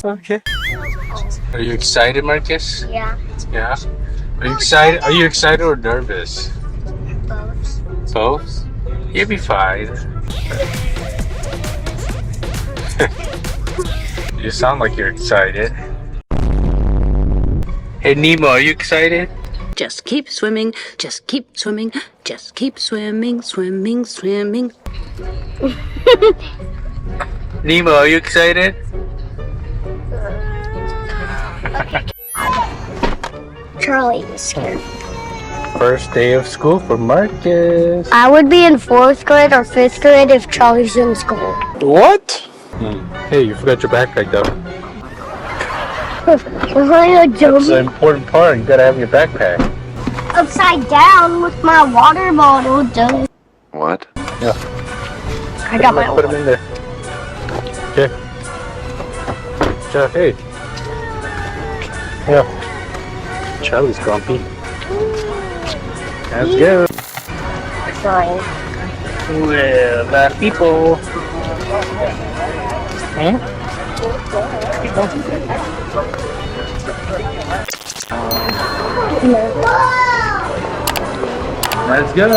Okay. Are you excited, Marcus? Yeah. Yeah. Are you excited? Are you excited or nervous? Both. Both? You'll be fine. You sound like you're excited. Hey Nemo, are you excited? Just keep swimming, just keep swimming, just keep swimming, swimming, swimming. Nemo, are you excited? Charlie is scared. First day of school for Marcus. I would be in 4th grade or 5th grade if Charlie's in school. What? Hey, you forgot your backpack though. That's the important part. You gotta have your backpack. Upside down with my water bottle. Duh. What? Yeah. I got my Put them in there. Okay. Hey. Yeah. Charlie's grumpy. Let's go. Sorry. Well, the people. Hmm? Let's go.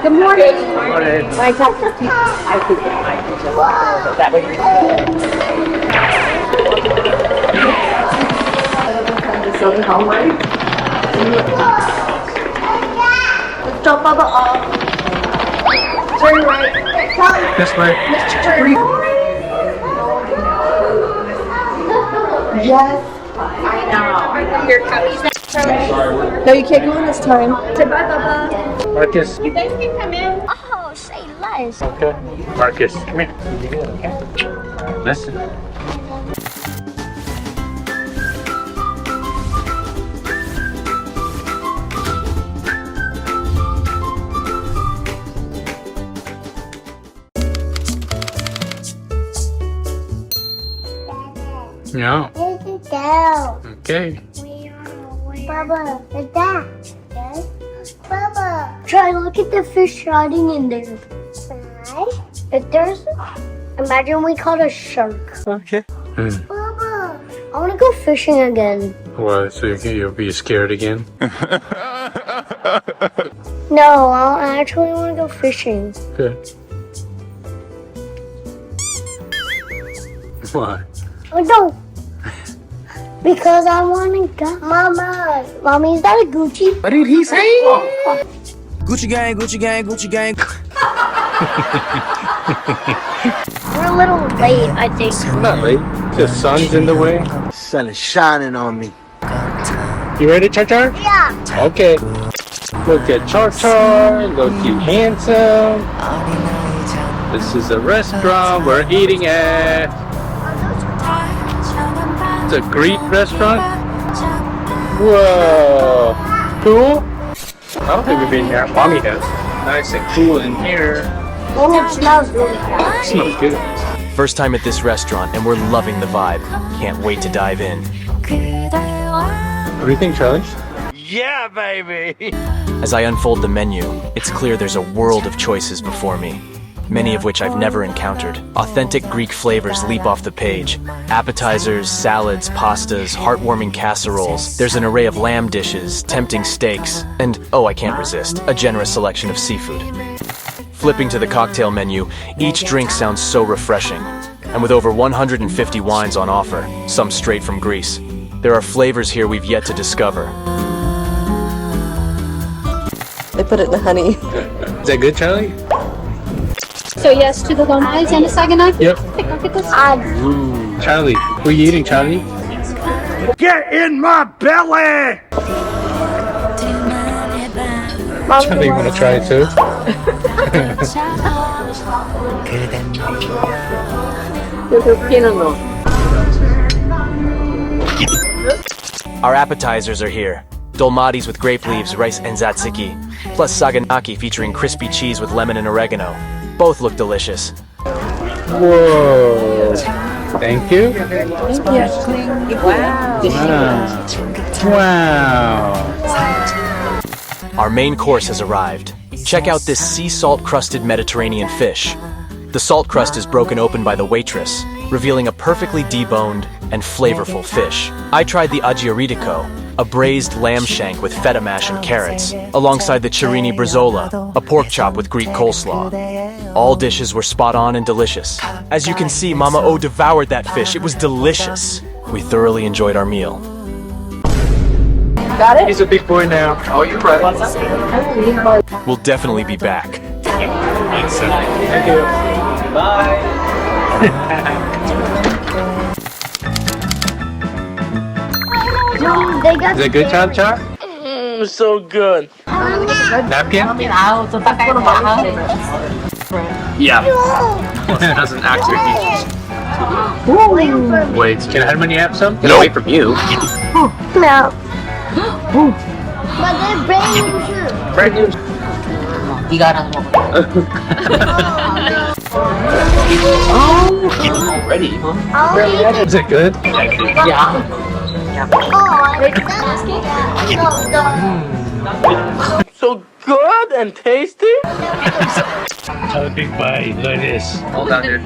Good morning. Morning. My cup of tea. That way. Let's jump Bubba off. Turn right. This way. Yes. I know. Your cubbies. No, you can't go in this time. Say bye, Bubba. Marcus. You guys can come in. Oh, say less. Okay. Marcus, come here. Okay. Listen. Yeah. Okay. Bubba, is that? Yes. Bubba. Try look at the fish hiding in there. Right? If there's, imagine we caught a shark. Okay. Bubba, I want to go fishing again. What? So you'll be scared again? No, I actually want to go fishing. Okay. Why? Oh, no. Because I want to go. Mama. Mommy, is that a Gucci? What did he say? Gucci gang, Gucci gang, Gucci gang. We're a little late, I think. I'm not late. The sun's in the way. Sun is shining on me. You ready, Char Char? Yeah. Okay. Look at Char Char. Look you handsome. This is a restaurant we're eating at. It's a Greek restaurant. Whoa. Cool? I don't think we've been here. Mommy has. Nice and cool in here. And it smells really good. It smells good. First time at this restaurant and we're loving the vibe. Can't wait to dive in. What do you think, Charlie? Yeah, baby! As I unfold the menu, it's clear there's a world of choices before me. Many of which I've never encountered. Authentic Greek flavors leap off the page. Appetizers, salads, pastas, heartwarming casseroles. There's an array of lamb dishes, tempting steaks, and, oh, I can't resist, a generous selection of seafood. Flipping to the cocktail menu, each drink sounds so refreshing. And with over 150 wines on offer, some straight from Greece, there are flavors here we've yet to discover. They put it in the honey. Is that good, Charlie? So yes to the lomais and the sagana? Yep. Look at this. Ooh, Charlie, what are you eating, Charlie? Get in my belly! Charlie, you want to try it too? Our appetizers are here. Dolmades with grape leaves, rice and tzatziki, plus saganaki featuring crispy cheese with lemon and oregano. Both look delicious. Whoa. Thank you. Wow. Our main course has arrived. Check out this sea salt crusted Mediterranean fish. The salt crust is broken open by the waitress, revealing a perfectly deboned and flavorful fish. I tried the agiaritico, a braised lamb shank with feta mash and carrots, alongside the cirini brezola, a pork chop with Greek coleslaw. All dishes were spot on and delicious. As you can see, Mama O devoured that fish. It was delicious. We thoroughly enjoyed our meal. Got it? He's a big boy now. Oh, you're right. We'll definitely be back. Thank you. Bye. They got Is it good, Char Char? So good. Napkin? Yeah. It doesn't actually eat. Wait, can Herman have some? Get away from you. No. But they're brand new too. Brand new. Already? Is it good? Yeah. So good and tasty. Have a big bite. Look at this. Hold on here.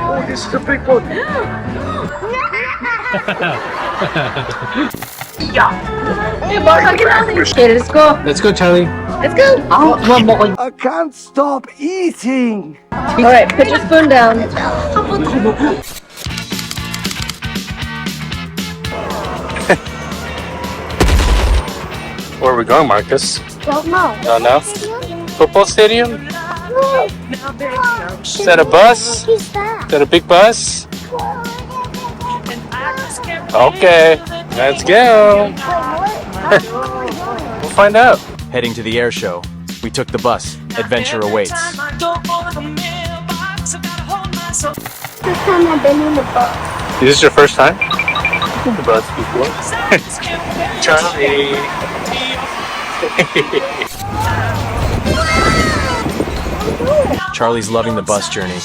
Oh, this is a big one. Okay, let's go. Let's go, Charlie. Let's go. I can't stop eating. All right, put your spoon down. Where are we going, Marcus? Don't know. Don't know. Football stadium? No. Is that a bus? Who's that? Is that a big bus? Okay, let's go. We'll find out. Heading to the air show, we took the bus. Adventure awaits. This time I've been in the bus. Is this your first time? In the bus before. Charlie. Charlie's loving the bus journey.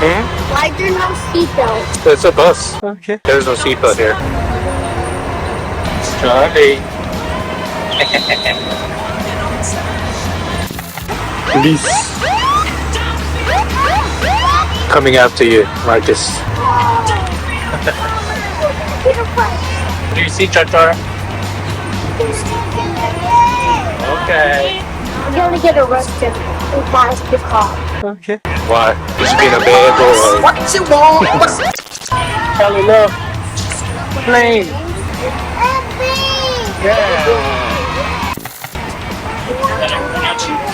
Why is there no seatbelt? It's a bus. Okay. There's no seatbelt here. Charlie. Police. Coming after you, Marcus. Do you see Char-Char? Okay. I'm gonna get arrested and pass the car. Okay. Why? Just being a bad boy. What you want? Charlie, look. Plane. Yeah.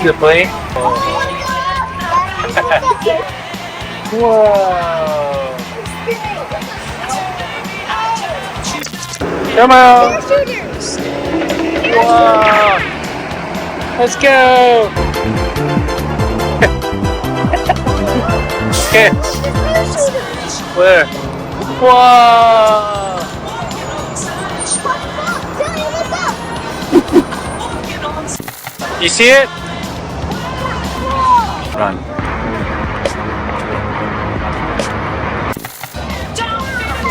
The plane? Whoa. Come on. Whoa. Let's go. Okay. Where? Whoa. You see it? Run.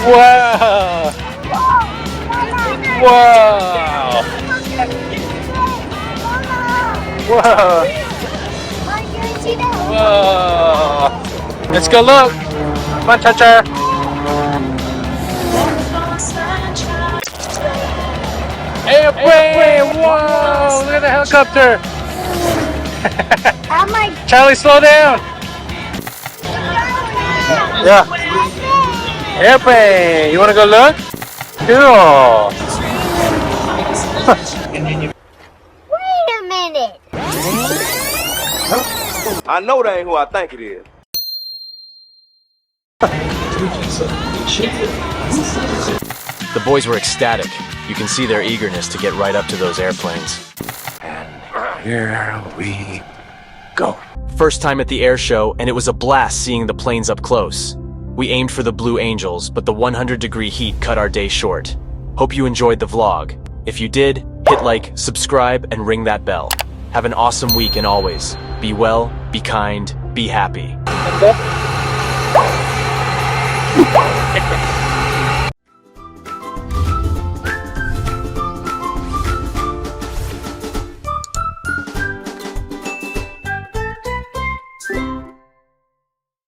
Wow! Wow! Wow! Whoa! Let's go look! Come on, Cha-Cha! Airplane! Whoa! Look at the helicopter! Charlie, slow down! Yeah. Airplane! You wanna go look? Cool! Wait a minute. I know that ain't who I think it is. The boys were ecstatic. You can see their eagerness to get right up to those airplanes. Here we go. First time at the air show, and it was a blast seeing the planes up close. We aimed for the Blue Angels, but the 100-degree heat cut our day short. Hope you enjoyed the vlog. If you did, hit like, subscribe, and ring that bell. Have an awesome week, and always, be well, be kind, be happy.